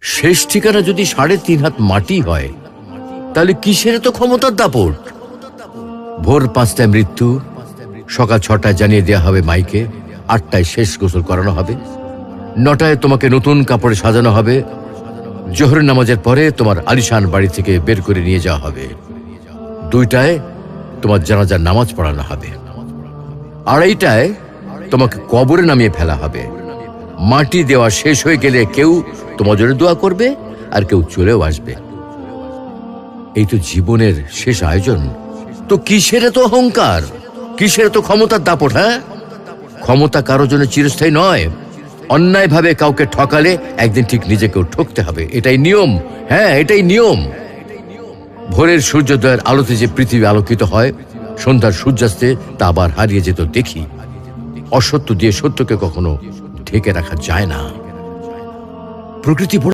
শেষ ঠিকানা যদি ৩.৫ হাত মাটি হয়, তাহলে কিসের তো ক্ষমতার দাপট? ভোর ৫টায় মৃত্যু, সকাল ৬টায় জানিয়ে দেওয়া হবে মাইকে, ৮টায় শেষ গোসল করানো হবে, ৯টায় তোমাকে নতুন কাপড়ে সাজানো হবে, জোহরের নামাজের পরে তোমার আলিশান বাড়ি থেকে বের করে নিয়ে যাওয়া হবে, ২টায় তোমার জানাজার নামাজ পড়ানো হবে, ২:৩০টায় তোমাকে কবরে নামিয়ে ফেলা হবে। মাটি দেওয়া শেষ হয়ে গেলে কেউ তোমার জন্য দোয়া করবে, আর কেউ চলেও আসবে। এই তো জীবনের শেষ আয়োজন। তো কিসের তো অহংকার, কিসের তো ক্ষমতার দাপট? হ্যাঁ, ক্ষমতা কারোর জন্য চিরস্থায়ী নয়। অন্যায়ভাবে কাউকে ঠকালে একদিন ঠিক নিজেকেও ঠকতে হবে, এটাই নিয়ম। হ্যাঁ, এটাই নিয়ম। ভোরের সূর্যোদয়ের আলোতে যে পৃথিবী আলোকিত হয়, সন্ধ্যার সূর্যাস্তে তা আবার হারিয়ে যেত দেখি। অসত্য দিয়ে সত্যকে কখনো ঢেকে রাখা যায় না। প্রকৃতি